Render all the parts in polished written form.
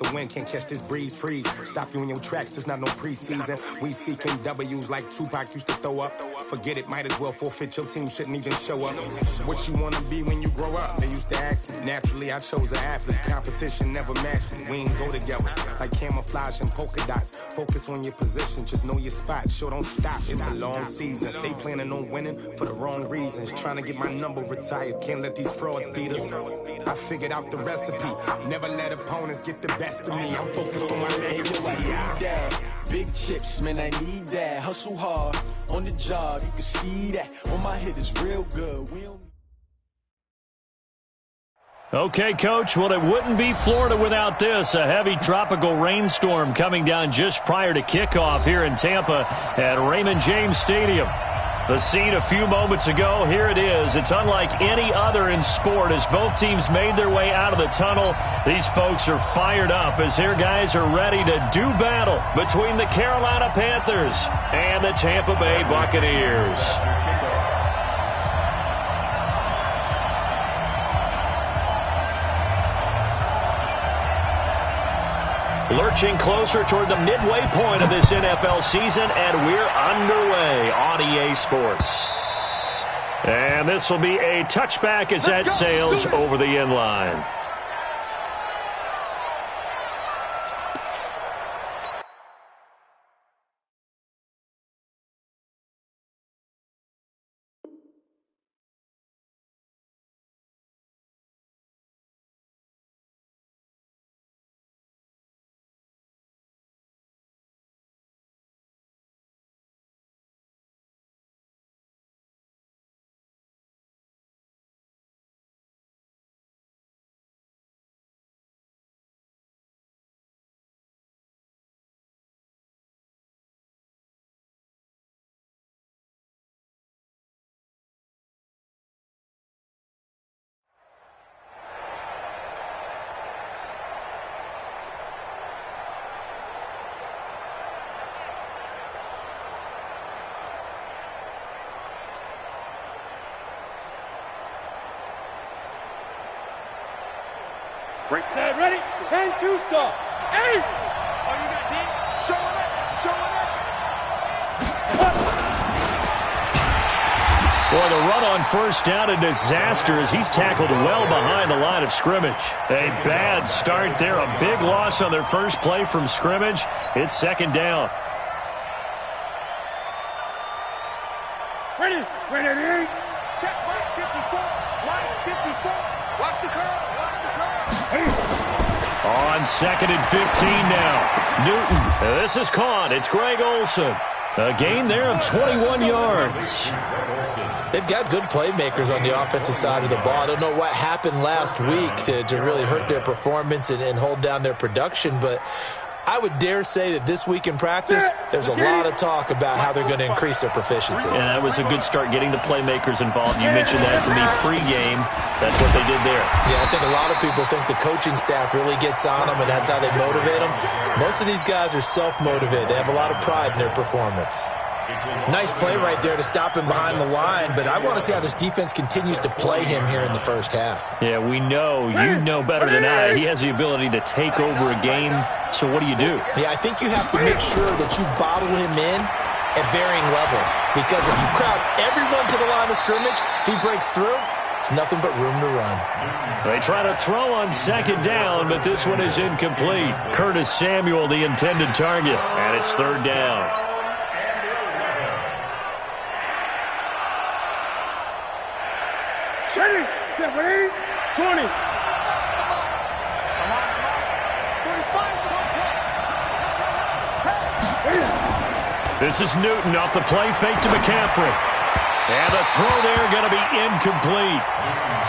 the wind can't catch this breeze, freeze. Stop you in your tracks, there's not no preseason. We seeking W's like Tupac used to throw up. Forget it, might as well forfeit, your team shouldn't even show up. What you wanna be when you grow up? They used to ask me. Naturally, I chose an athlete. Competition never matched me. We ain't go together like camouflage and polka dots. Focus on your position, just know your spot. Sure, don't stop, it's a long season. They planning on winning for the wrong reasons. Trying to get my number retired, can't let these frauds beat us. I figured out the recipe. Never let opponents get the best of me. I'm focused on my legacy. I need that. Big chips, man, I need that. Hustle hard on the job, you can see that. On my head is real good. We don't... Okay, Coach, well, it wouldn't be Florida without this. A heavy tropical rainstorm coming down just prior to kickoff here in Tampa at Raymond James Stadium. The scene a few moments ago, here it is. It's unlike any other in sport as both teams made their way out of the tunnel. These folks are fired up as their guys are ready to do battle between the Carolina Panthers and the Tampa Bay Buccaneers. Lurching closer toward the midway point of this NFL season, and we're underway on EA Sports. And this will be a touchback as that sails over the end line. Break set, ready, 10-2 stop. 8! Oh, you got deep? Showing it, showing it. Boy, the run on first down, a disaster as he's tackled well behind the line of scrimmage. A bad start there, a big loss on their first play from scrimmage. It's second down. Ready, ready, check, right 54, right 54. Watch the curve, watch the curve. On second and 15 now. Newton, this is caught. It's Greg Olsen. A gain there of 21 yards. They've got good playmakers on the offensive side of the ball. I don't know what happened last week to really hurt their performance and hold down their production, but I would dare say that this week in practice, there's a lot of talk about how they're going to increase their proficiency. Yeah, that was a good start getting the playmakers involved. You mentioned that to me pregame. That's what they did there. Yeah, I think a lot of people think the coaching staff really gets on them, and that's how they motivate them. Most of these guys are self-motivated. They have a lot of pride in their performance. Nice play right there to stop him behind the line, but I want to see how this defense continues to play him here in the first half. Yeah, we know. You know better than I. He has the ability to take over a game, so what do you do? Yeah, I think you have to make sure that you bottle him in at varying levels, because if you crowd everyone to the line of scrimmage, if he breaks through, it's nothing but room to run. They try to throw on second down, but this one is incomplete. Curtis Samuel, the intended target, and it's third down. Ready, get ready, 20. This is Newton off the play fake to McCaffrey. And the throw there going to be incomplete.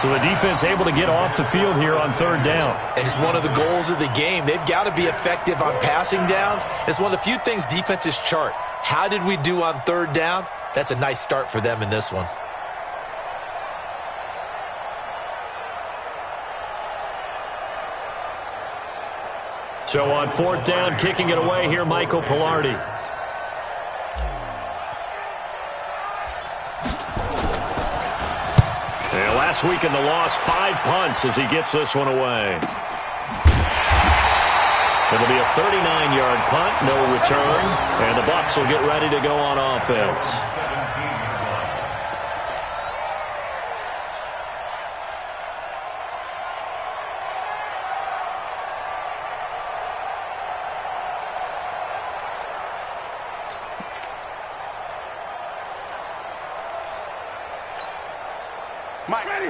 So the defense able to get off the field here on third down. And it's one of the goals of the game. They've got to be effective on passing downs. It's one of the few things defenses chart. How did we do on third down? That's a nice start for them in this one. So on fourth down, kicking it away here, Michael Pilardi. And last week in the loss, 5 punts as he gets this one away. It'll be a 39-yard punt, no return, and the Bucs will get ready to go on offense.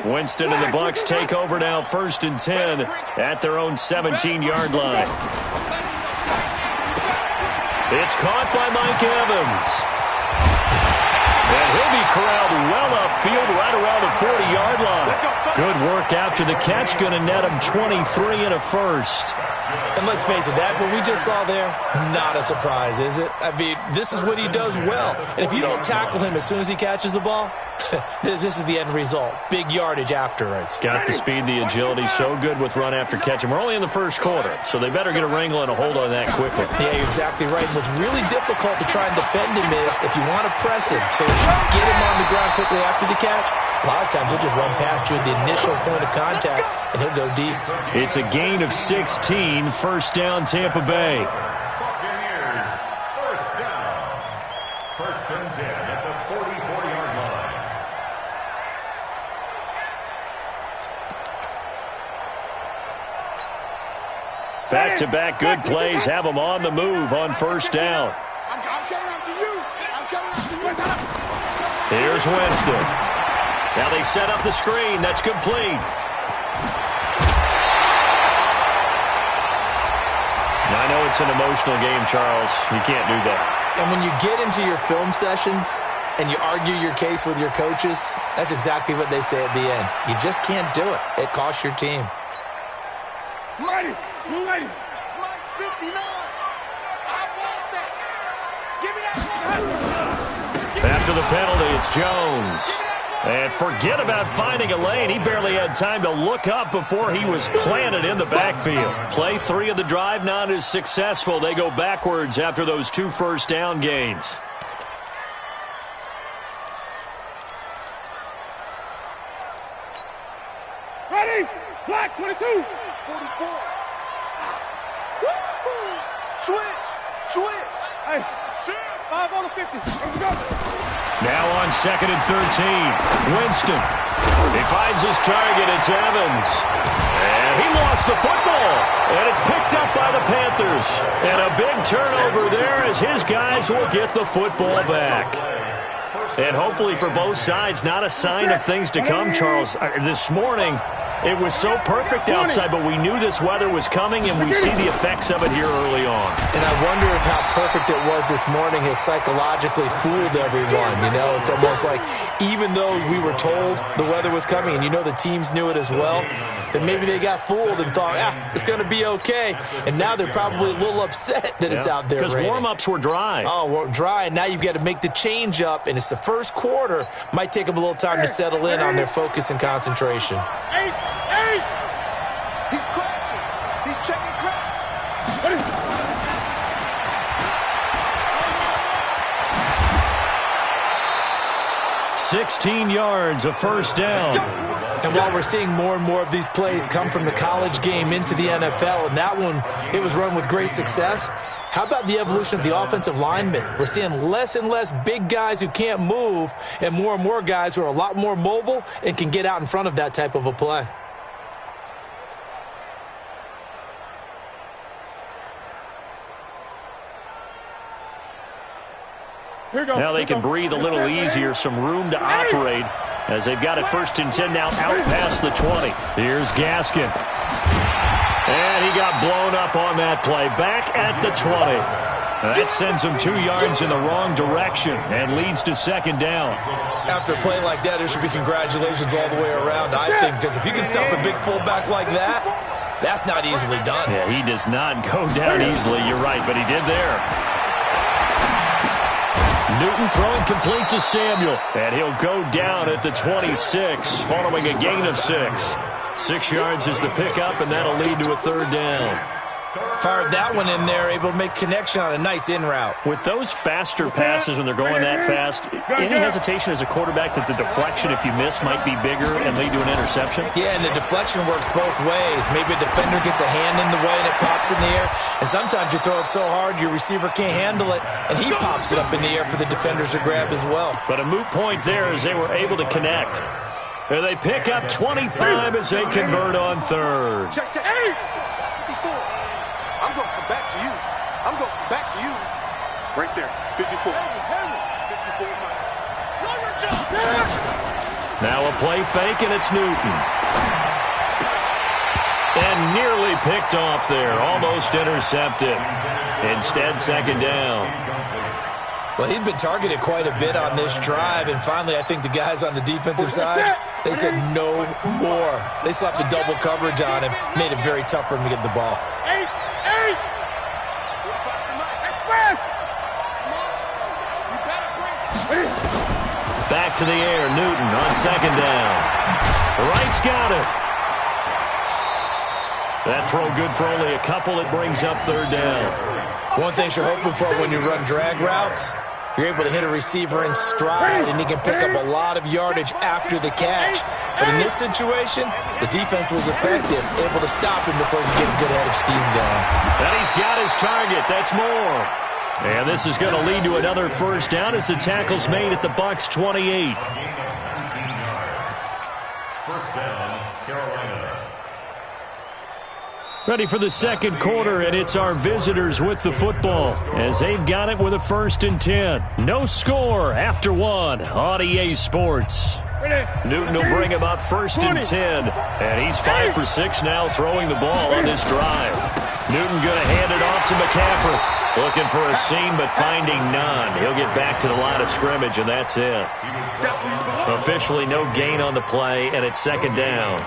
Winston and the Bucs take over now, 1st and 10 at their own 17-yard line. It's caught by Mike Evans. And he'll be corralled well upfield right around the 40-yard line. Good work after the catch, going to net him 23 and a first. And let's face it, that what we just saw there, not a surprise, is it? I mean, this is what he does well. And if you don't tackle him as soon as he catches the ball, this is the end result. Big yardage afterwards. Got the speed, the agility, so good with run after catch. And we're only in the first quarter, so they better get a wrangle and a hold on that quickly. Yeah, you're exactly right. And what's really difficult to try and defend him is if you want to press him so that you get him on the ground quickly after the catch, a lot of times he'll just run past you at the initial point of contact, and he'll go deep. It's a gain of 16, 1st down Tampa Bay. Buccaneers, 1st down. 1st and 10 at the 44-yard line. Back-to-back good plays have them on the move on 1st down. I'm coming up to you. I'm coming up to you. Here's Winston. Now they set up the screen. That's complete. Now, I know it's an emotional game, Charles. You can't do that. And when you get into your film sessions and you argue your case with your coaches, that's exactly what they say at the end. You just can't do it. It costs your team. Mighty, Mike 59. I want that. Give me that. After the penalty, it's Jones. And forget about finding a lane. He barely had time to look up before he was planted in the backfield. Play 3 of the drive not as successful. They go backwards after those 2 first down gains. Ready? Black 22. 44. Switch. Hey, 5 on the 50. Let's go. Now on 2nd and 13. Winston. He finds his target. It's Evans. And he lost the football. And it's picked up by the Panthers. And a big turnover there as his guys will get the football back. And hopefully for both sides, not a sign of things to come, Charles. This morning, it was so perfect outside, but we knew this weather was coming, and we see the effects of it here early on. And I wonder if how perfect it was this morning has psychologically fooled everyone. You know, it's almost like even though we were told the weather was coming, and you know the teams knew it as well, that maybe they got fooled and thought, it's going to be okay. And now they're probably a little upset that it's out there raining. Because warm-ups were dry. Oh, well, dry, and now you've got to make the change up, and it's the first quarter. Might take them a little time to settle in on their focus and concentration. Hey! He's crashing. He's checking crash. What is it? 16 yards, a first down. And while we're seeing more and more of these plays come from the college game into the NFL, and that one, it was run with great success, how about the evolution of the offensive linemen? We're seeing less and less big guys who can't move and more guys who are a lot more mobile and can get out in front of that type of a play. Now they can breathe a little easier, some room to operate as they've got it 1st and 10 now out past the 20. Here's Gaskin. And he got blown up on that play. Back at the 20. That sends him 2 yards in the wrong direction and leads to 2nd down. After a play like that, there should be congratulations all the way around, I think, because if you can stop a big fullback like that, that's not easily done. Yeah, he does not go down easily. You're right, but he did there. Newton throwing complete to Samuel, and he'll go down at the 26 following a gain of 6. 6 yards is the pickup, and that'll lead to a 3rd down. Fired that one in there, able to make connection on a nice in route. With those faster passes when they're going that fast, any hesitation as a quarterback that the deflection, if you miss, might be bigger and lead to an interception? Yeah, and the deflection works both ways. Maybe a defender gets a hand in the way and it pops in the air. And sometimes you throw it so hard your receiver can't handle it, and he pops it up in the air for the defenders to grab as well. But a moot point there as they were able to connect. And they pick up 25 as they convert on third. Check, check. 54. I'm going to come back to you. I'm going to come back to you. Right there. 54. 54. Now a play fake, and it's Newton. And nearly picked off there. Almost intercepted. Instead, second down. Well, he'd been targeted quite a bit on this drive, and finally I think the guys on the defensive side, they said no more. They slapped the double coverage on him, made it very tough for him to get the ball. Back to the air, Newton on second down. Wright's got it. That throw good for only a couple. It brings up third down. One thing you're hoping for when you run drag routes, you're able to hit a receiver in stride, and he can pick up a lot of yardage after the catch. But in this situation, the defense was effective, able to stop him before he could get a good head of steam going. And he's got his target. That's more. And this is going to lead to another first down as the tackle's made at the Bucs 28. First down, Carolina. Ready for the second quarter, and it's our visitors with the football as they've got it with a 1st and 10. No score after one on EA Sports. Newton will bring him up 1st and 10, and he's 5 for 6 now throwing the ball on this drive. Newton going to hand it off to McCaffrey. Looking for a seam, but finding none. He'll get back to the line of scrimmage, and that's it. Officially no gain on the play, and it's second down.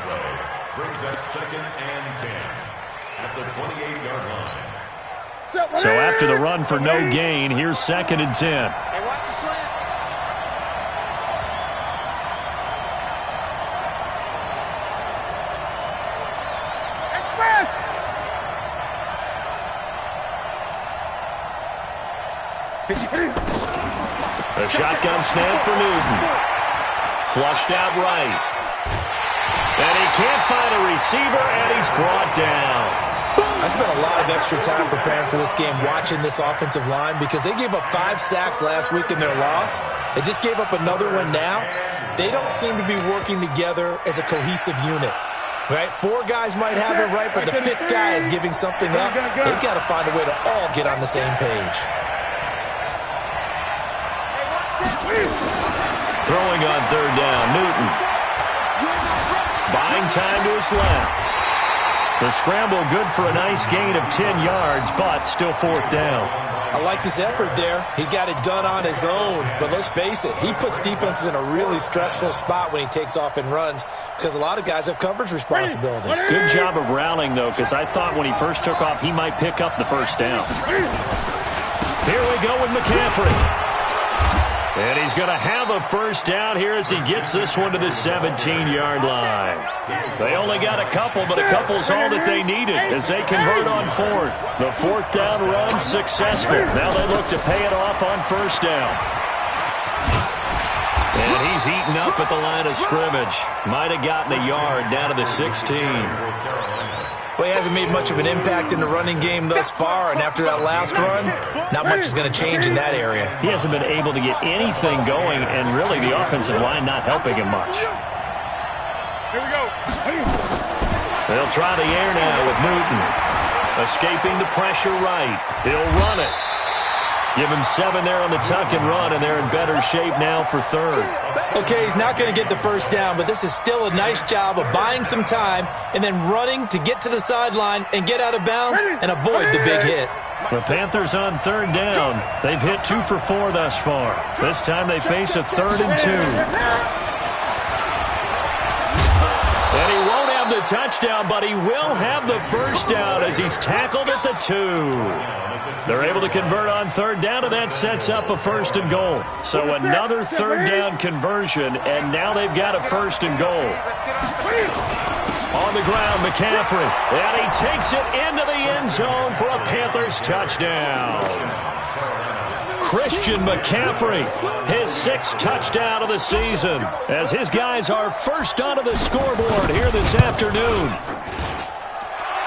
Brings up 2nd and 10 at the 28-yard line. So after the run for no gain, here's 2nd and 10. Hey, watch the slant. A shotgun snap for Newton. Flushed out right. And he can't find a receiver, and he's brought down. I spent a lot of extra time preparing for this game watching this offensive line because they gave up 5 sacks last week in their loss. They just gave up another one now. They don't seem to be working together as a cohesive unit. Right? 4 guys might have it right, but the 5th guy is giving something up. They've got to find a way to all get on the same page. Throwing on third down, Newton. Buying time to his left. The scramble good for a nice gain of 10 yards, but still 4th down. I like his effort there. He got it done on his own. But let's face it, he puts defenses in a really stressful spot when he takes off and runs because a lot of guys have coverage responsibilities. Good job of rallying, though, because I thought when he first took off, he might pick up the first down. Here we go with McCaffrey. And he's going to have a first down here as he gets this one to the 17-yard line. They only got a couple, but a couple's all that they needed as they convert on 4th. The 4th down run successful. Now they look to pay it off on first down. And he's eaten up at the line of scrimmage. Might have gotten a yard down to the 16. Well, he hasn't made much of an impact in the running game thus far, and after that last run, not much is going to change in that area. He hasn't been able to get anything going, and really the offensive line not helping him much. Here we go. They'll try the air now with Newton. Escaping the pressure right. He'll run it. Give him 7 there on the tuck and run, and they're in better shape now for 3rd. Okay, he's not going to get the first down, but this is still a nice job of buying some time and then running to get to the sideline and get out of bounds and avoid the big hit. The Panthers on 3rd down. They've hit 2 for 4 thus far. This time they face a 3rd and 2. And he won't have the touchdown, but he will have the first down as he's tackled at the 2. They're able to convert on 3rd down, and that sets up a 1st and goal. So another 3rd down conversion, and now they've got a 1st and goal. On the ground, McCaffrey. And he takes it into the end zone for a Panthers touchdown. Christian McCaffrey, his 6th touchdown of the season, as his guys are first onto the scoreboard here this afternoon.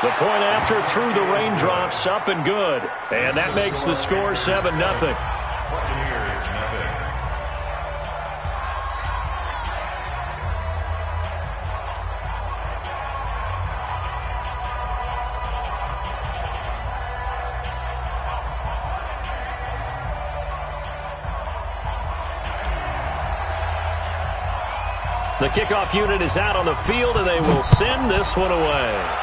The point after through the raindrops, up and good. And that makes the score 7-0. The kickoff unit is out on the field, and they will send this one away.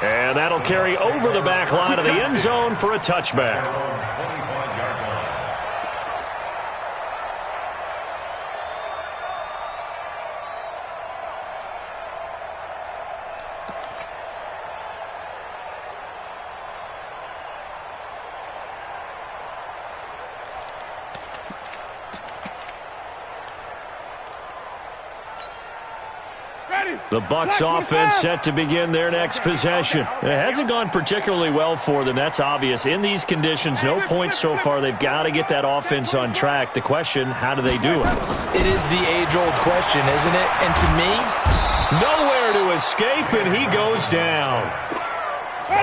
And that'll carry over the back line of the end zone for a touchback. The Bucs offense set to begin their next possession. It hasn't gone particularly well for them. That's obvious. In these conditions, no points so far. They've got to get that offense on track. The question, how do they do it? It is the age-old question, isn't it? And to me, nowhere to escape, and he goes down.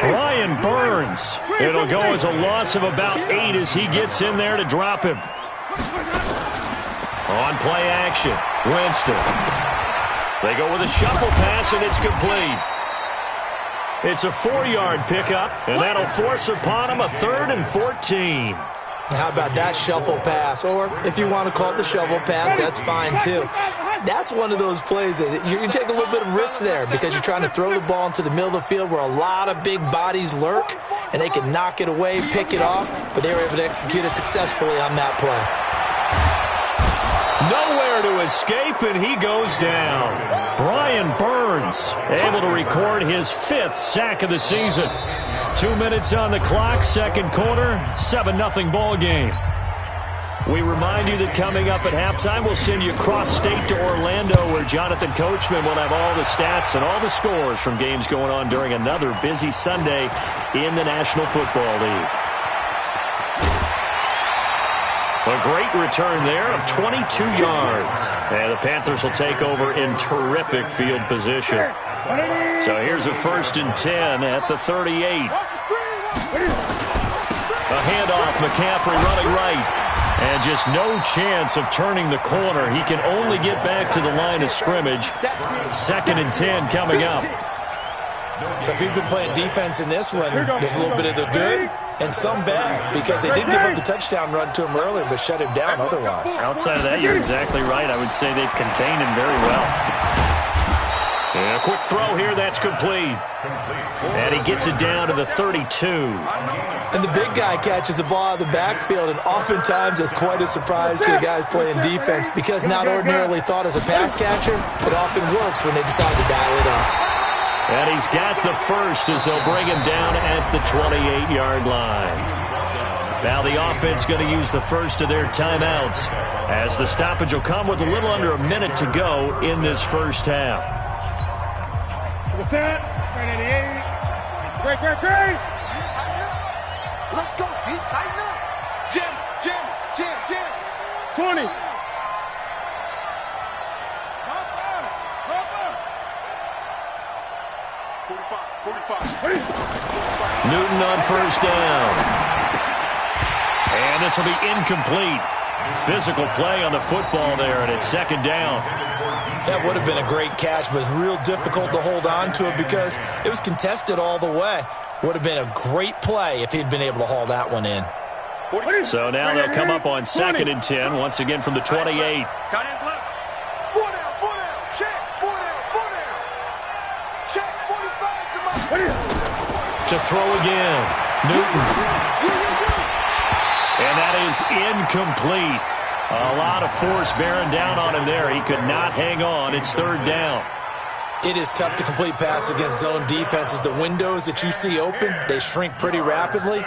Brian Burns. It'll go as a loss of about 8 as he gets in there to drop him. On play action, Winston. They go with a shuffle pass, and it's complete. It's a 4-yard pickup, and that'll force upon him a 3rd and 14. How about that shuffle pass? Or if you want to call it the shovel pass, that's fine too. That's one of those plays that you take a little bit of risk there because you're trying to throw the ball into the middle of the field where a lot of big bodies lurk, and they can knock it away, pick it off, but they were able to execute it successfully on that play. Nowhere to escape, and he goes down. Brian Burns able to record his 5th sack of the season. 2 minutes on the clock, second quarter, 7-0 ball game. We remind you that coming up at halftime, we'll send you cross-state to Orlando, where Jonathan Coachman will have all the stats and all the scores from games going on during another busy Sunday in the National Football League. A great return there of 22 yards. And the Panthers will take over in terrific field position. So here's a 1st and 10 at the 38. A handoff, McCaffrey running right. And just no chance of turning the corner. He can only get back to the line of scrimmage. 2nd and 10 coming up. So if you've been playing defense in this one, there's a little bit of the good and some bad, because they did give up the touchdown run to him earlier, but shut him down otherwise. Outside of that, you're exactly right. I would say they've contained him very well. And a quick throw here, that's complete. And he gets it down to the 32. And the big guy catches the ball out of the backfield, and oftentimes it's quite a surprise to the guys playing defense, because not ordinarily thought as a pass catcher, it often works when they decide to dial it up. And he's got the first as they'll bring him down at the 28-yard line. Now the offense going to use the first of their timeouts, as the stoppage will come with a little under a minute to go in this first half. Great. Let's go, D. Tighten up. Jam. 20. Newton on first down. And this will be incomplete. Physical play on the football there, and it's 2nd down. That would have been a great catch, but it's real difficult to hold on to it because it was contested all the way. Would have been a great play if he'd been able to haul that one in. So now they'll come up on 2nd and 10, once again from the 28. To throw again, Newton. And that is incomplete. A lot of force bearing down on him there. He could not hang on. It's 3rd down. It is tough to complete passes against zone defenses. The windows that you see open, they shrink pretty rapidly.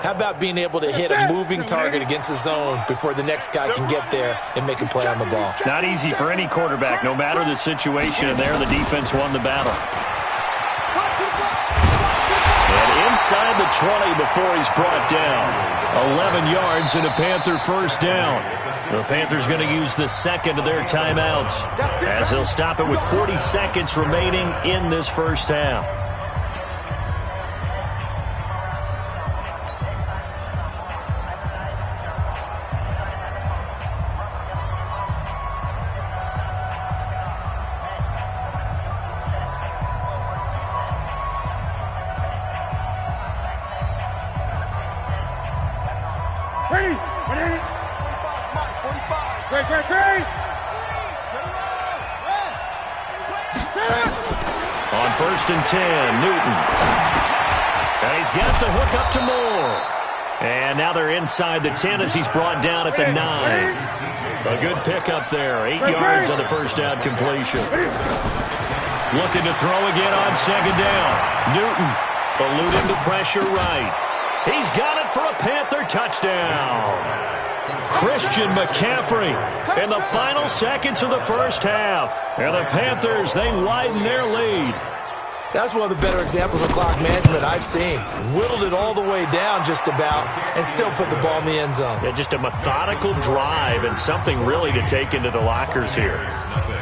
How about being able to hit a moving target against a zone before the next guy can get there and make a play on the ball? Not easy for any quarterback, no matter the situation, and there the defense won the battle. And inside the 20 before he's brought down. 11 yards and a Panther first down. The Panthers going to use the second of their timeouts as they'll stop it with 40 seconds remaining in this first half. On first and 10, Newton. And he's got the hook up to Moore. And now they're inside the 10 as he's brought down at the 9. A good pickup there. 8 yards on the first down completion. Looking to throw again on second down. Newton eluding the pressure right. He's got it for a Panther touchdown. Christian McCaffrey in the final seconds of the first half. And the Panthers, they widen their lead. That's one of the better examples of clock management I've seen. Whittled it all the way down just about and still put the ball in the end zone. Yeah, just a methodical drive and something really to take into the lockers here.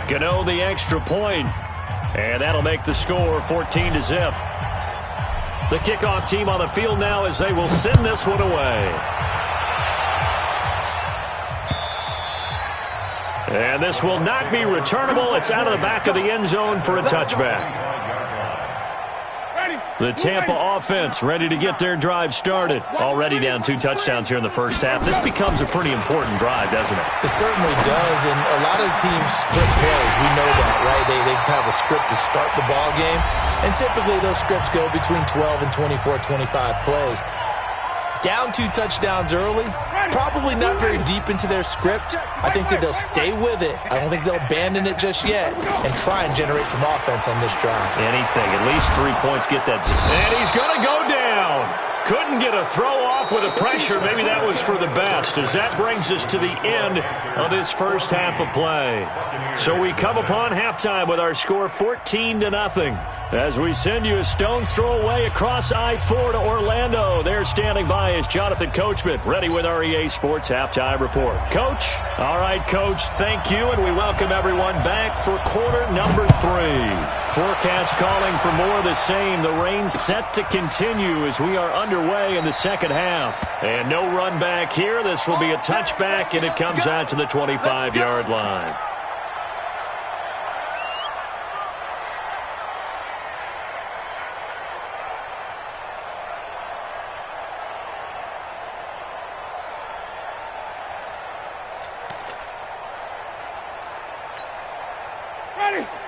Gano the extra point, and that'll make the score 14-0. The kickoff team on the field now as they will send this one away. And this will not be returnable. It's out of the back of the end zone for a touchback. The Tampa offense ready to get their drive started. Already down 2 touchdowns here in the first half. This becomes a pretty important drive, doesn't it? It certainly does, and a lot of teams script plays. We know that, right? They have a script to start the ball game, and typically those scripts go between 12 and 24, 25 plays. Down 2 touchdowns early, probably not very deep into their script. I think that they'll stay with it. I don't think they'll abandon it just yet and try and generate some offense on this drive. Anything, at least 3 points, get that. And he's going to go down. Couldn't get a throw off with the pressure. Maybe that was for the best, as that brings us to the end of this first half of play. So we come upon halftime with our score 14-0. As we send you a stone's throw away across I-4 to Orlando. There standing by is Jonathan Coachman, ready with our EA Sports Halftime Report. Coach? All right, Coach, thank you, and we welcome everyone back for quarter number 3. Forecast calling for more of the same. The rain set to continue as we are underway in the second half. And no run back here. This will be a touchback, and it comes out to the 25-yard line.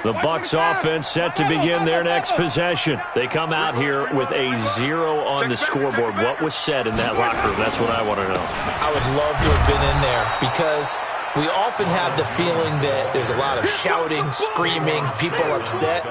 The Bucs offense set to begin their next possession. They come out here with a 0 on the scoreboard. What was said in that locker room? That's what I want to know. I would love to have been in there because we often have the feeling that there's a lot of shouting, screaming, people upset.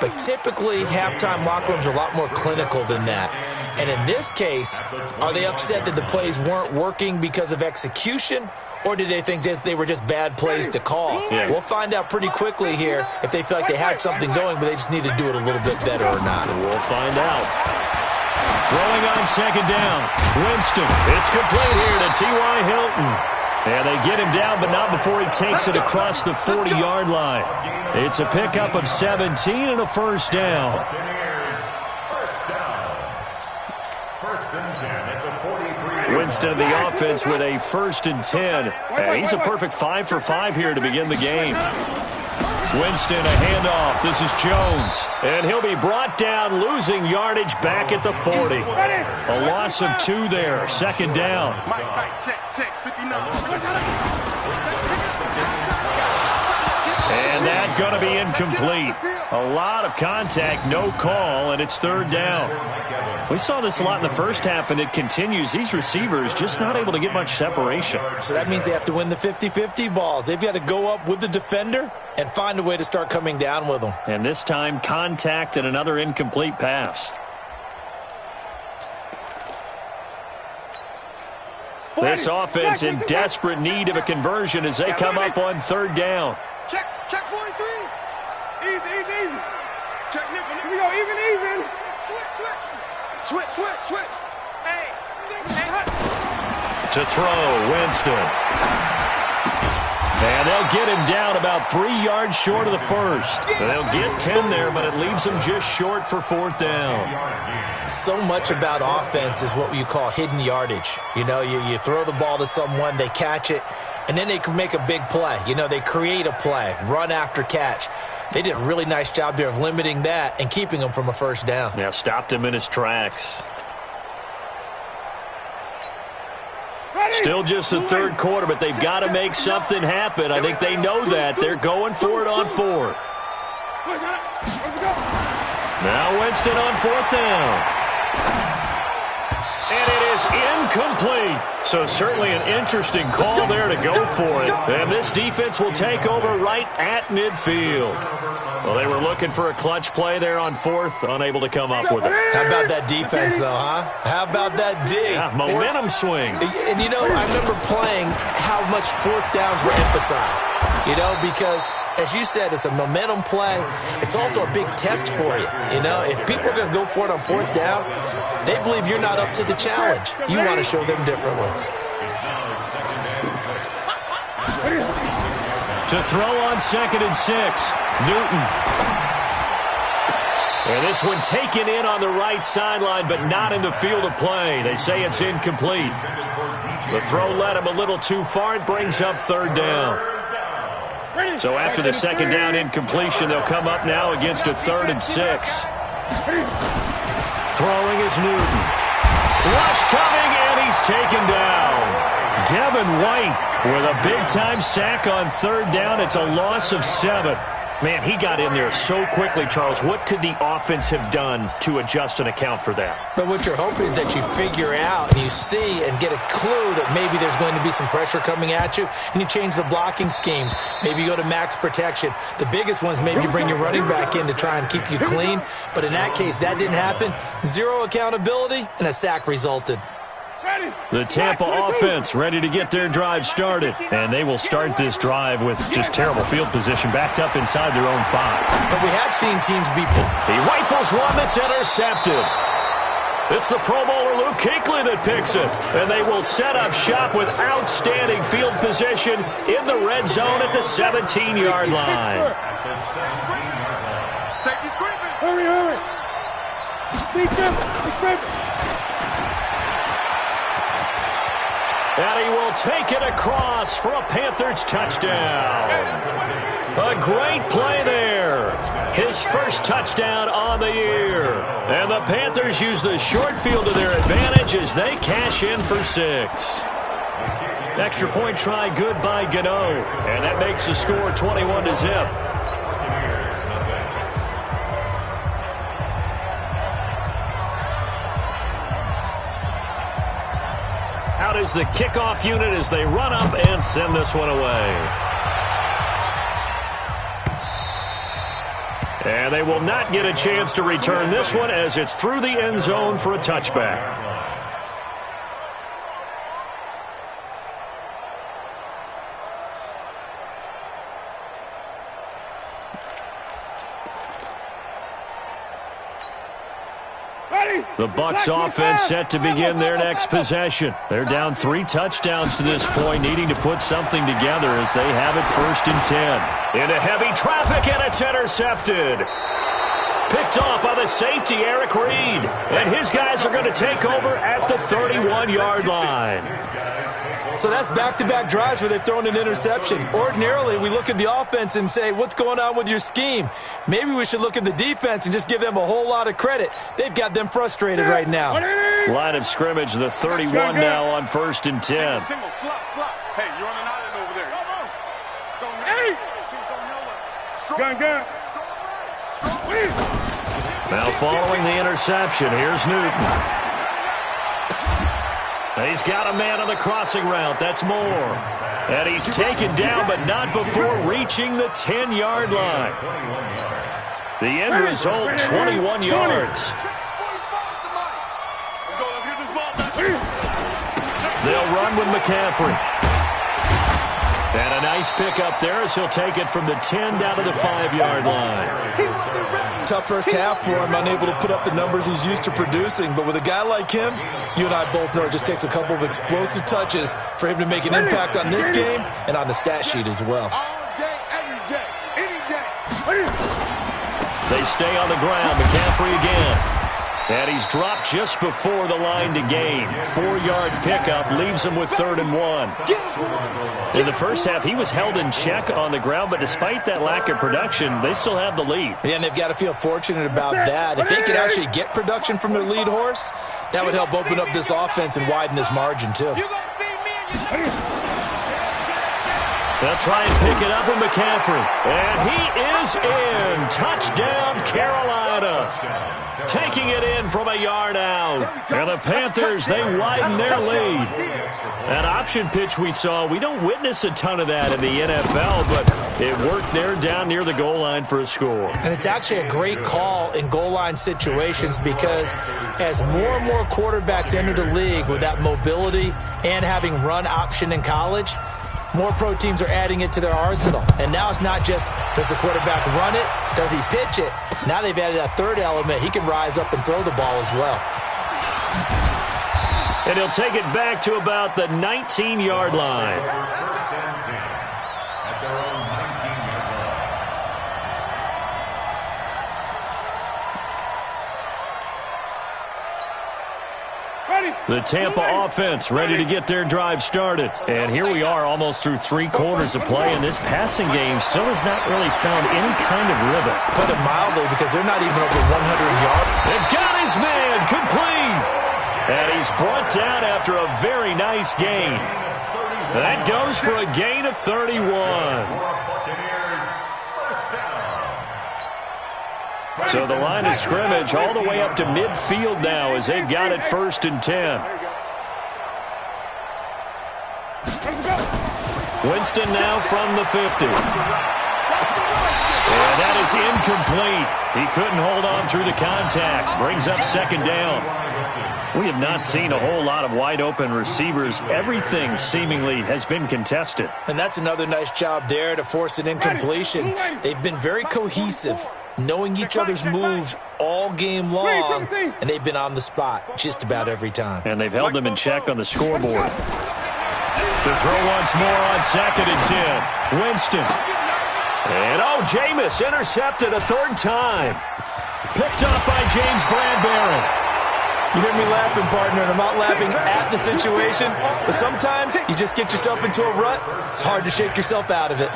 But typically, halftime locker rooms are a lot more clinical than that. And in this case, are they upset that the plays weren't working because of execution? Or did they think they were just bad plays to call? Yeah. We'll find out pretty quickly here if they feel like they had something going, but they just need to do it a little bit better or not. We'll find out. Throwing on second down. Winston. It's complete here to T.Y. Hilton. And they get him down, but not before he takes it across the 40-yard line. It's a pickup of 17 and a first down. Winston of the offense with a 1st and 10. And he's a perfect 5 for 5 here to begin the game. Winston, a handoff. This is Jones. And he'll be brought down, losing yardage back at the 40. A loss of 2 there. Second down. And that's going to be incomplete. A lot of contact, no call, and it's third down. We saw this a lot in the first half, and it continues. These receivers just not able to get much separation. So that means they have to win the 50-50 balls. They've got to go up with the defender and find a way to start coming down with them. And this time, contact and another incomplete pass. This offense in desperate need of a conversion as they come up on third down. Check 43. Easy. Check nickel. Here we go, even. Switch. Hey, To throw, Winston. And they'll get him down about 3 yards short of the first. They'll get 10 there, but it leaves them just short for fourth down. So much about offense is what you call hidden yardage. You know, you throw the ball to someone, they catch it, and then they can make a big play. You know, they create a play, run after catch. They did a really nice job there of limiting that and keeping him from a first down. Yeah, stopped him in his tracks. Still just the third quarter, but they've got to make something happen. I think they know that. They're going for it on fourth. Now Winston on fourth down. And it is incomplete. So certainly an interesting call there to go for it. And this defense will take over right at midfield. Well, they were looking for a clutch play there on fourth, unable to come up with it. How about that defense, though, huh? How about that D? Yeah, momentum swing. And, you know, I remember playing how much fourth downs were emphasized. You know, because, as you said, it's a momentum play. It's also a big test for you. You know, if people are going to go for it on fourth down, they believe you're not up to the challenge. You want to show them differently. To throw on 2nd and 6, Newton. And this one taken in on the right sideline, but not in the field of play. They say it's incomplete. The throw led him a little too far. It brings up third down. So after the second down incompletion, they'll come up now against a 3rd and 6. Throwing is Newton. Rush coming, and he's taken down. Devin White with a big-time sack on third down. It's a loss of 7. Man, he got in there so quickly, Charles. What could the offense have done to adjust and account for that? But what you're hoping is that you figure out and you see and get a clue that maybe there's going to be some pressure coming at you, and you change the blocking schemes. Maybe you go to max protection. The biggest ones, maybe you bring your running back in to try and keep you clean. But in that case, that didn't happen. Zero accountability, and a sack resulted. The Tampa offense ready to get their drive started. And they will start this drive with just terrible field position, backed up inside their own 5. But we have seen teams beat them. He rifles one that's intercepted. It's the Pro Bowler Luke Kuechly that picks it. And they will set up shop with outstanding field position in the red zone at the 17-yard line. Safety's creeping. Hurry. Defense. And he will take it across for a Panthers touchdown. A great play there. His first touchdown on the year. And the Panthers use the short field to their advantage as they cash in for 6. Extra point try good by Gano. And that makes the score 21-0. Out is the kickoff unit as they run up and send this one away. And they will not get a chance to return this one as it's through the end zone for a touchback. The Bucs offense set to begin their next possession. They're down 3 touchdowns to this point, needing to put something together as they have it 1st and 10. Into heavy traffic, and it's intercepted. Picked off by the safety, Eric Reed. And his guys are going to take over at the 31-yard line. So that's back-to-back drives where they've thrown an interception. Ordinarily, we look at the offense and say, what's going on with your scheme? Maybe we should look at the defense and just give them a whole lot of credit. They've got them frustrated right now. Line of scrimmage, the 31 now on 1st and 10. Single, slot. Hey, you're on an island over there. Hey! Gun. Now following the interception, here's Newton. He's got a man on the crossing route. That's Moore. And he's taken down, but not before reaching the 10-yard line. The end result, 21 yards. They'll run with McCaffrey. And a nice pickup there as he'll take it from the 10 down to the 5-yard line. Tough first half for him, unable to put up the numbers he's used to producing. But with a guy like him, you and I both know it just takes a couple of explosive touches for him to make an impact on this game and on the stat sheet as well. All day, every day, any day. They stay on the ground. McCaffrey again. And he's dropped just before the line to gain. 4-yard pickup leaves him with 3rd and 1. In the first half, he was held in check on the ground, but despite that lack of production, they still have the lead. Yeah, and they've got to feel fortunate about that. If they could actually get production from their lead horse, that would help open up this offense and widen this margin, too. They'll try and pick it up with McCaffrey. And he is in. Touchdown, Carolina. Taking it in from a yard out. And the Panthers, they widen their lead. That option pitch we saw, we don't witness a ton of that in the NFL, but it worked there down near the goal line for a score. And it's actually a great call in goal line situations because as more and more quarterbacks enter the league with that mobility and having run option in college, more pro teams are adding it to their arsenal. And now it's not just, does the quarterback run it? Does he pitch it? Now they've added that third element. He can rise up and throw the ball as well. And he'll take it back to about the 19-yard line. First and 10 at their own 19-yard line. The Tampa offense ready to get their drive started. And here we are almost through 3 quarters of play, and this passing game still has not really found any kind of rhythm. Put it mildly, because they're not even over 100 yards. They've got his man complete. And he's brought down after a very nice gain. That goes for a gain of 31. So the line of scrimmage all the way up to midfield now as they've got it 1st and 10. Winston now from the 50. And that is incomplete. He couldn't hold on through the contact. Brings up 2nd down. We have not seen a whole lot of wide-open receivers. Everything seemingly has been contested. And that's another nice job there to force an incompletion. They've been very cohesive, knowing each other's moves all game long, and they've been on the spot just about every time. And they've held them in check on the scoreboard. To throw once more on 2nd and 10. Winston. And, Jameis intercepted a 3rd time. Picked up by James Bradbury. You hear me laughing, partner, and I'm not laughing at the situation, but sometimes you just get yourself into a rut. It's hard to shake yourself out of it.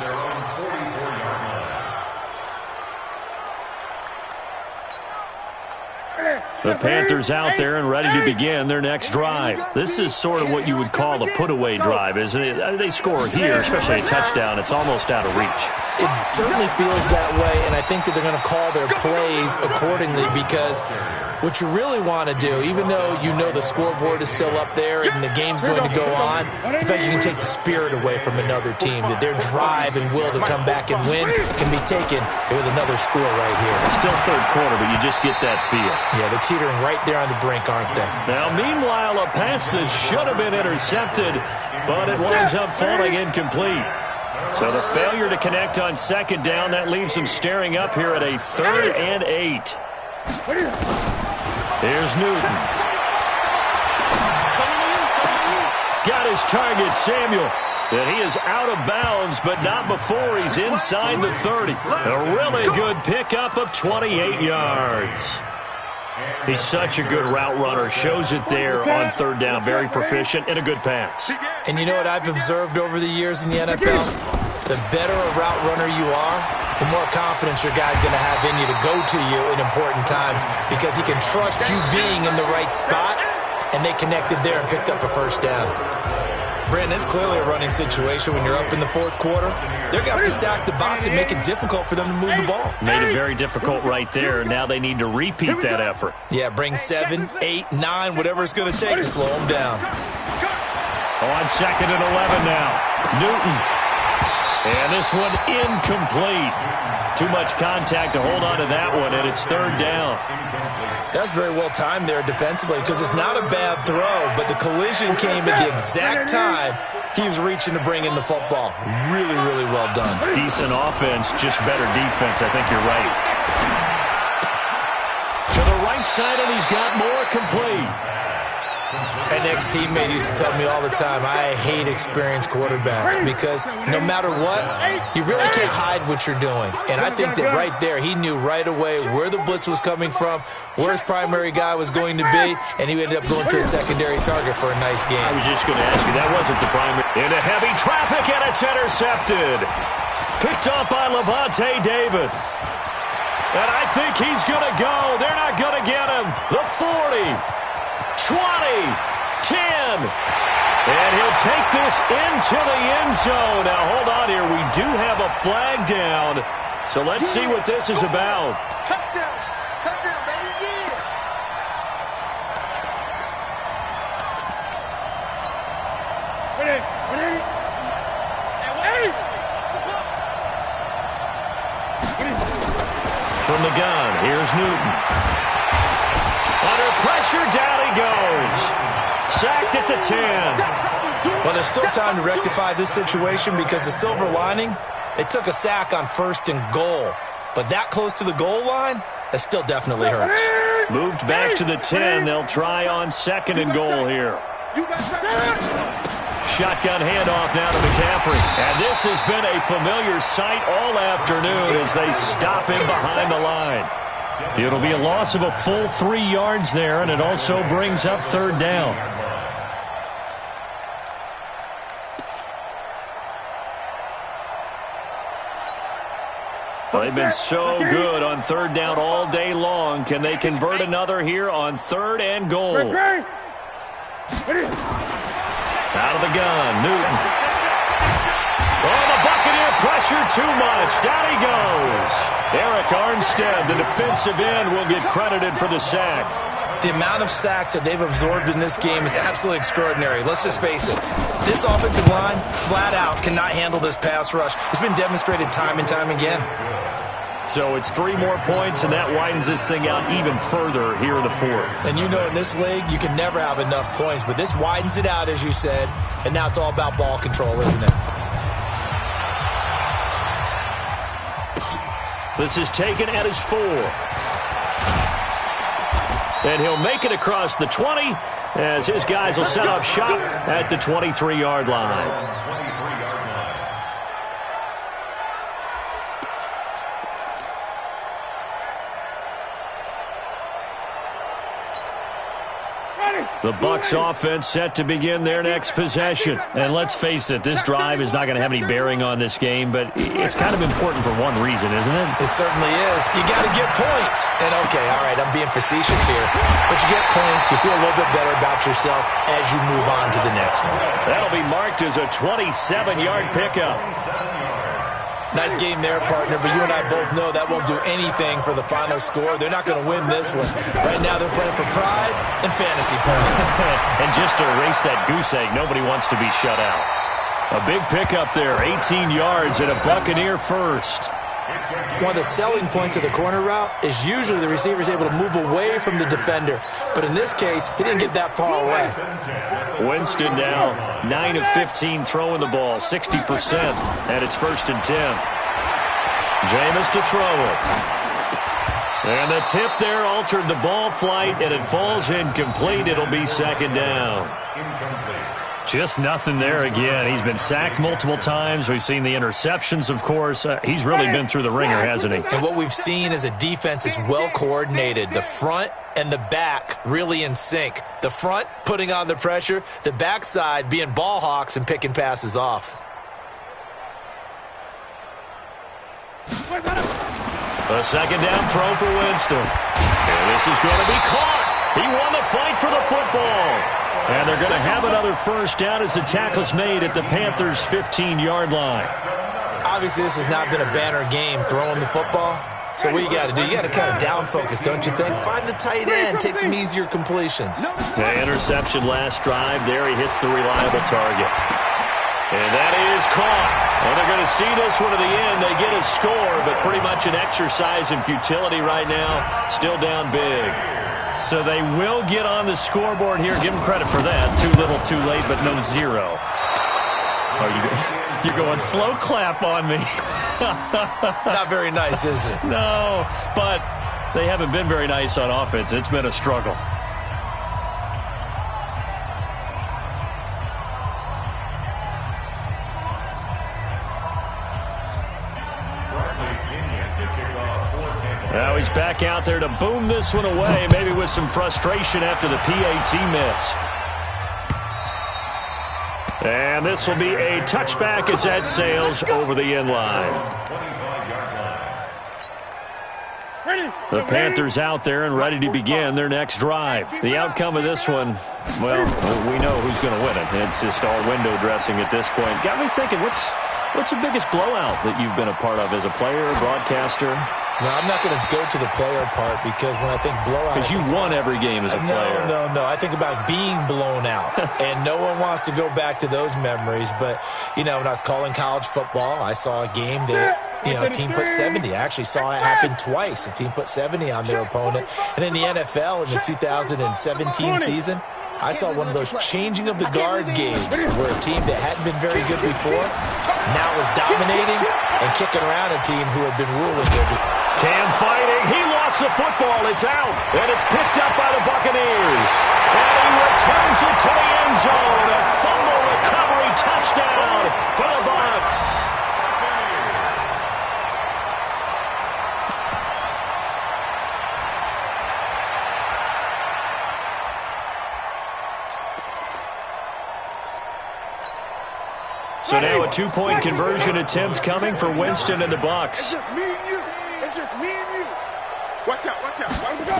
The Panthers out there and ready to begin their next drive. This is sort of what you would call a put-away drive, isn't it? They score here, especially a touchdown. It's almost out of reach. It certainly feels that way, and I think that they're going to call their plays accordingly because what you really want to do, even though you know the scoreboard is still up there and the game's going to go on, in fact, you can take the spirit away from another team, that their drive and will to come back and win can be taken with another score right here. It's still 3rd quarter, but you just get that feel. Yeah, they're teetering right there on the brink, aren't they? Now, meanwhile, a pass that should have been intercepted, but it winds up falling incomplete. So the failure to connect on 2nd down, that leaves them staring up here at a 3rd and 8. Here's Newton. Got his target, Samuel. And he is out of bounds, but not before he's inside the 30. A really good pickup of 28 yards. He's such a good route runner. Shows it there on 3rd down. Very proficient and a good pass. And you know what I've observed over the years in the NFL? The better a route runner you are, the more confidence your guy's going to have in you to go to you in important times because he can trust you being in the right spot, and they connected there and picked up a 1st down. Brandon, it's clearly a running situation when you're up in the fourth quarter. They're going to have to stack the box and make it difficult for them to move the ball. Made it very difficult right there. Now they need to repeat that effort. Yeah, bring 7, 8, 9, whatever it's going to take to slow them down. On 2nd and 11 now. Newton. And this one incomplete. Too much contact to hold on to that one, and it's 3rd down. That's very well timed there defensively because it's not a bad throw, but the collision came at the exact time he was reaching to bring in the football. Really, really well done. Decent offense, just better defense. I think you're right. To the right side, and he's got more complete. An ex-teammate used to tell me all the time, I hate experienced quarterbacks because no matter what, you really can't hide what you're doing. And I think that right there, he knew right away where the blitz was coming from, where his primary guy was going to be, and he ended up going to a secondary target for a nice game. I was just going to ask you, that wasn't the primary. Into heavy traffic, and it's intercepted. Picked off by Levante David. And I think he's going to go. They're not going to get him. The 40. 20, 10, and he'll take this into the end zone. Now, hold on here. We do have a flag down, so let's see what this is about. Touchdown. Touchdown, baby. Yeah. From the gun, here's Newton. Under pressure, down he goes. Sacked at the 10. Well, there's still time to rectify this situation because the silver lining, they took a sack on 1st and goal. But that close to the goal line, that still definitely hurts. Moved back to the 10. They'll try on 2nd and goal here. Shotgun handoff now to McCaffrey. And this has been a familiar sight all afternoon as they stop him behind the line. It'll be a loss of a full 3 yards there, and it also brings up 3rd down. Well, they've been so good on 3rd down all day long. Can they convert another here on 3rd and goal? Out of the gun, Newton. Oh, the Buccaneer pressure too much. Down he goes. Eric Armstead, the defensive end, will get credited for the sack. The amount of sacks that they've absorbed in this game is absolutely extraordinary. Let's just face it. This offensive line, flat out, cannot handle this pass rush. It's been demonstrated time and time again. So it's 3 more points, and that widens this thing out even further here in the 4th. And you know in this league, you can never have enough points, but this widens it out, as you said, and now it's all about ball control, isn't it? This is taken at his 4. And he'll make it across the 20 as his guys will set up shop at the 23-yard line. The Bucs offense set to begin their next possession. And let's face it, this drive is not going to have any bearing on this game, but it's kind of important for one reason, isn't it? It certainly is. You got to get points. And, okay, all right, I'm being facetious here. But you get points, you feel a little bit better about yourself as you move on to the next one. That'll be marked as a 27-yard pickup. Nice game there, partner, but you and I both know that won't do anything for the final score. They're not going to win this one. Right now they're playing for pride and fantasy points. And just to erase that goose egg, nobody wants to be shut out. A big pickup there, 18 yards and a Buccaneer first. One of the selling points of the corner route is usually the receiver is able to move away from the defender. But in this case, he didn't get that far away. Winston now 9 of 15 throwing the ball, 60%, and it's 1st and 10. Jameis to throw it. And the tip there altered the ball flight, and it falls incomplete. It'll be 2nd down. Just nothing there again. He's been sacked multiple times. We've seen the interceptions, of course. He's really been through the ringer, hasn't he? And what we've seen is a defense that's well coordinated. The front and the back really in sync. The front putting on the pressure, the backside being ball hawks and picking passes off. A 2nd down throw for Winston. And this is going to be caught. He won the fight for the football. And they're going to have another first down as the tackle's made at the Panthers' 15-yard line. Obviously, this has not been a banner game throwing the football. So what you got to do, you got to kind of down focus, don't you think? Find the tight end, take some easier completions. The interception last drive. There he hits the reliable target. And that is caught. And they're going to see this one to the end. They get a score, but pretty much an exercise in futility right now. Still down big. So they will get on the scoreboard here. Give them credit for that. Too little, too late, but no zero. Oh, you're going slow clap on me. Not very nice, is it? No, but they haven't been very nice on offense. It's been a struggle. Now he's back out there to boom this one away, maybe with some frustration after the PAT miss. And this will be a touchback as that sails over the end line. The Panthers out there and ready to begin their next drive. The outcome of this one, well, we know who's going to win it. It's just all window dressing at this point. Got me thinking, what's the biggest blowout that you've been a part of as a player, broadcaster? No, I'm not going to go to the player part because when I think blowout... Because you won every game as a player. No. I think about being blown out. And no one wants to go back to those memories. But, you know, when I was calling college football, I saw a game that, you know, a team put 70. I actually saw it happen twice. A team put 70 on their opponent. And in the NFL, in the 2017 season, I saw one of those changing of the guard games where a team that hadn't been very good before now was dominating and kicking around a team who had been ruling good. Cam fighting. He lost the football. It's out. And it's picked up by the Buccaneers. And he returns it to the end zone. A fumble recovery touchdown for the Bucs. So now a two-point conversion attempt coming for Winston and the Bucs. It's just me and you. It's just me and you. Watch out, watch out. Where we go?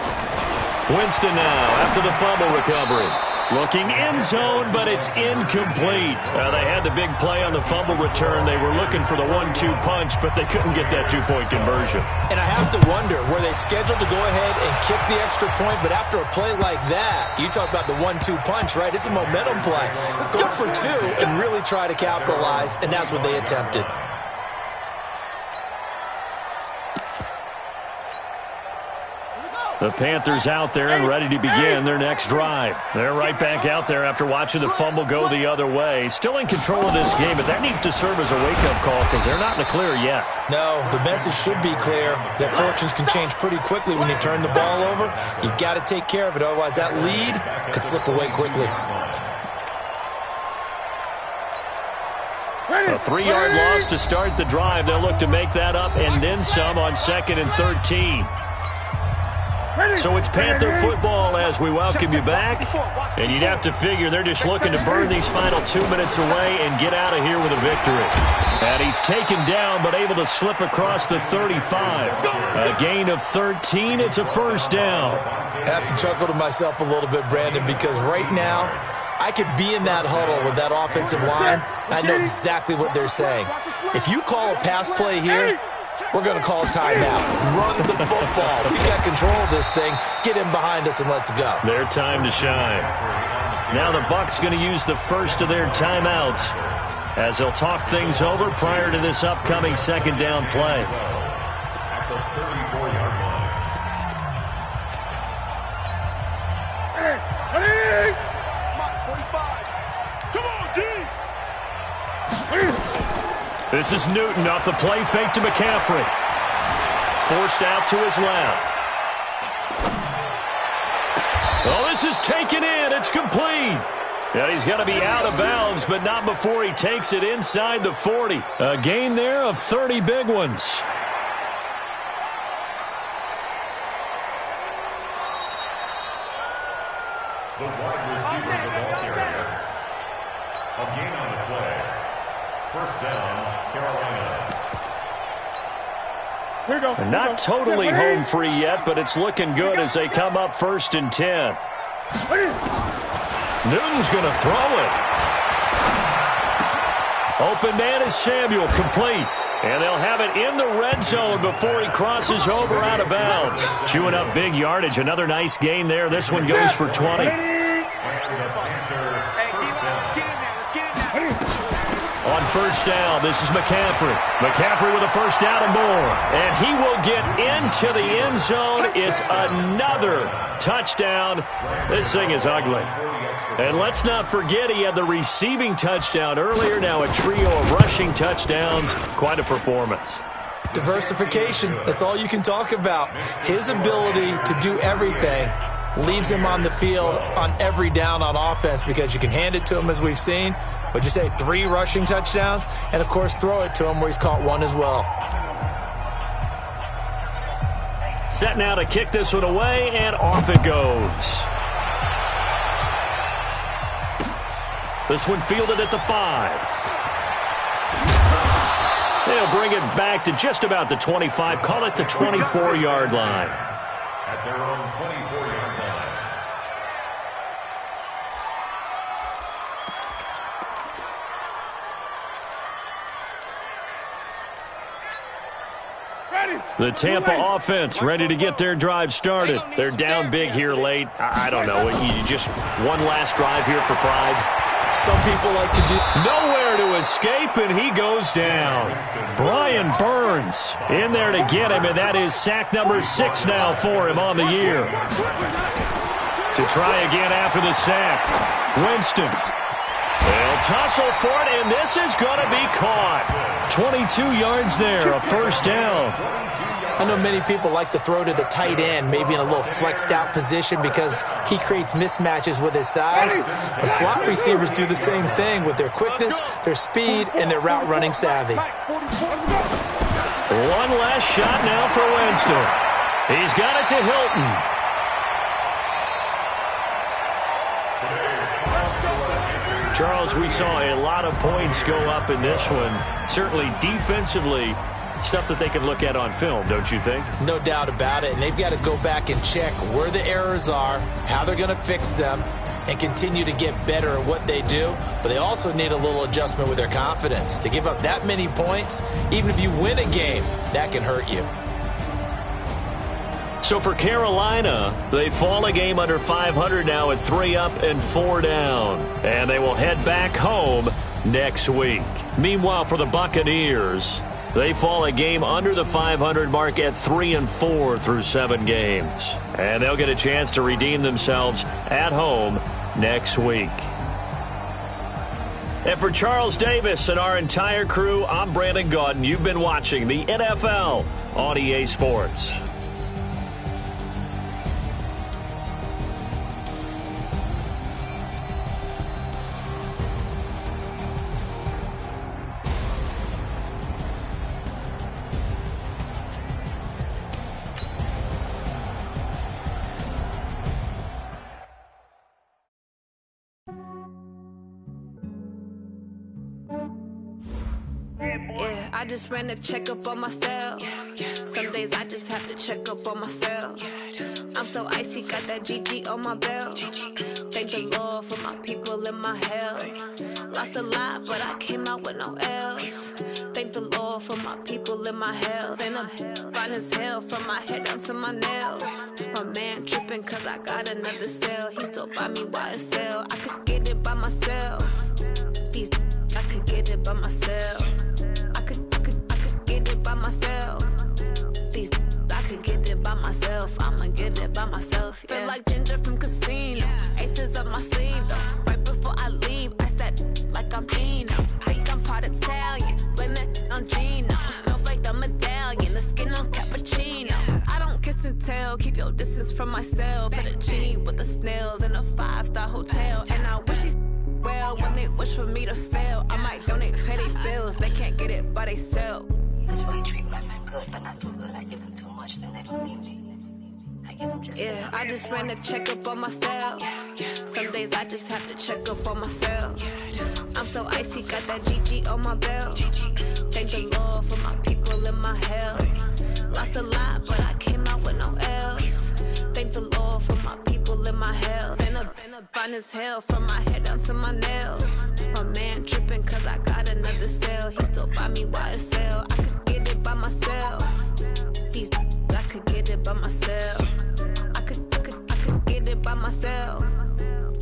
Winston now after the fumble recovery. Looking end zone, but it's incomplete. They had the big play on the fumble return. They were looking for the 1-2 punch, but they couldn't get that two-point conversion. And I have to wonder, were they scheduled to go ahead and kick the extra point, but after a play like that, you talk about the 1-2 punch, right? It's a momentum play. Go for two and really try to capitalize, and that's what they attempted. The Panthers out there and ready to begin their next drive. They're right back out there after watching the fumble go the other way. Still in control of this game, but that needs to serve as a wake-up call because they're not in the clear yet. No, the message should be clear that fortunes can change pretty quickly when you turn the ball over. You've got to take care of it, otherwise that lead could slip away quickly. A 3-yard loss to start the drive. They'll look to make that up and then some on 2nd and 13. So it's Panther football as we welcome you back. And you'd have to figure they're just looking to burn these final 2 minutes away and get out of here with a victory. And he's taken down but able to slip across the 35. A gain of 13. It's a first down. I have to chuckle to myself a little bit, Brandon, because right now I could be in that huddle with that offensive line. I know exactly what they're saying. If you call a pass play here, we're going to call a timeout. Run the football. We got control of this thing. Get him behind us and let's go. Their time to shine. Now the Bucs going to use the first of their timeouts as they'll talk things over prior to this upcoming 2nd down play. At the 34-yard line. Come on, D! This is Newton off the play fake to McCaffrey. Forced out to his left. Oh, this is taken in. It's complete. Yeah, he's got to be out of bounds, but not before he takes it inside the 40. A gain there of 30 big ones. The wide receiver of the ball carrier. A gain on the play. First down, Carolina. Here we go. They're not totally home free yet, but it's looking good as they come up 1st and 10. Newton's going to throw it. Open man is Samuel, complete. And they'll have it in the red zone before he crosses over out of bounds. Chewing up big yardage. Another nice gain there. This one goes for 20. On first down, this is McCaffrey. McCaffrey with a first down and more. And he will get into the end zone. It's another touchdown. This thing is ugly. And let's not forget he had the receiving touchdown earlier. Now a trio of rushing touchdowns. Quite a performance. Diversification, that's all you can talk about. His ability to do everything leaves him on the field on every down on offense because you can hand it to him as we've seen. Would you say 3 rushing touchdowns? And, of course, throw it to him where he's caught 1 as well. Set now to kick this one away, and off it goes. This one fielded at the 5. They'll bring it back to just about the 25. Call it the 24-yard line. At their own 24-yard line. The Tampa offense ready to get their drive started. They're down big here late. I don't know. You just one last drive here for pride. Some people like to do nowhere to escape, and he goes down. Brian Burns in there to get him, and that is sack number 6 now for him on the year. To try again after the sack, Winston. They'll tussle for it, and this is going to be caught. 22 yards there, a first down. I know many people like to throw to the tight end, maybe in a little flexed out position because he creates mismatches with his size. But slot receivers do the same thing with their quickness, their speed, and their route running savvy. One last shot now for Winston. He's got it to Hilton. Charles, we saw a lot of points go up in this one. Certainly defensively, stuff that they can look at on film, don't you think? No doubt about it. And they've got to go back and check where the errors are, how they're going to fix them, and continue to get better at what they do. But they also need a little adjustment with their confidence. To give up that many points, even if you win a game, that can hurt you. So for Carolina, they fall a game under 500 now at 3 up and 4 down. And they will head back home next week. Meanwhile, for the Buccaneers, they fall a game under the 500 mark at 3 and 4 through 7 games. And they'll get a chance to redeem themselves at home next week. And for Charles Davis and our entire crew, I'm Brandon Gaudin. You've been watching the NFL on EA Sports. Yeah, I just ran a checkup on myself. Some days I just have to check up on myself. I'm so icy, got that GG on my belt. Thank the Lord for my people in my health. Lost a lot, but I came out with no else. Thank the Lord for my people in my health. And I'm fine as hell from my head down to my nails. My man tripping cause I got another cell. He still buy me YSL. I could get it by myself. These I could get it by myself. I could get it by myself. These I could get it by myself. I'ma get it by myself. Yeah. Feel like Ginger from Casino. Aces up my sleeve though. Right before I leave, I said like I'm Eno. Think I'm part Italian. Blame that on Gino. Snowflake the medallion. The skin on cappuccino. I don't kiss and tell. Keep your distance from myself. Fettuccine with the snails in a 5-star hotel. And I wish he's well when they wish for me to fail. I might donate petty bills. They can't get it by themselves. That's why I treat my men good, but not too good. I give them too much, then they don't need me. I give them just yeah, I just ran a checkup on myself. Some days I just have to check up on myself. I'm so icy, got that GG on my belt. Thank the Lord for my people in my health. Lost a lot, but I came out with no else. Thank the Lord for my people in my health. And a fine as hell from my head down to my nails. My man tripping cause I got another sale. He still buy me YSL. I could get it by myself. These I could get it by myself. I could get it by myself.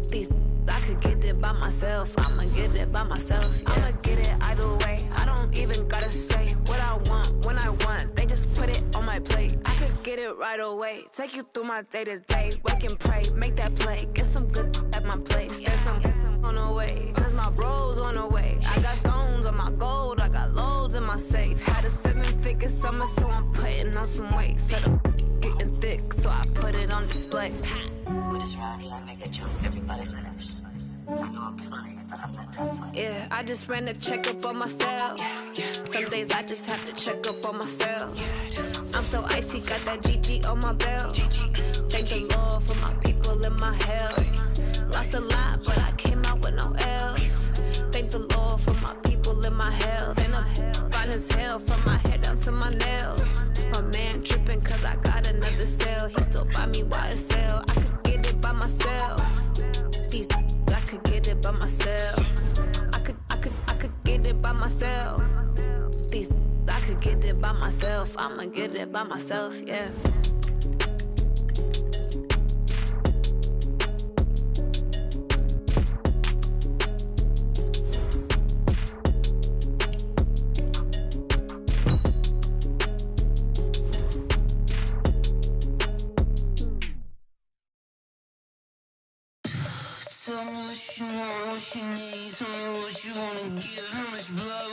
These I could get it by myself. I'ma get it by myself. Yeah. I'ma get it either way. I don't even gotta say what I want when I want. They just put it on my plate. I could get it right away. Take you through my day to day. Wake and pray, make that play. Get some good at my place. There's some on the way. Cause my bro's on the way. I got stones on my gold. I got loads in my safe. Had a 7-figure summer, so I'm putting on some weight. Set up getting thick, so I put it on display. With this round, I make a joke. Everybody laughs. I know I'm funny, but I'm not that funny. Yeah, I just ran a checkup on myself. Some days I just have to check up on myself. I'm so icy, got that GG on my belt. Thank the Lord for my people in my health. Lost a lot, but I came out with no L's. Thank the Lord for my people in my health. And I'm fine as hell from my head down to my nails. My man tripping cause I got another sale. He still buy me YSL. I could get it by myself. These I could get it by myself. I could get it by myself. These I could get it by myself. I'ma get it by myself, yeah. Tell me what you want, what you need. Tell me what you wanna give. How much blood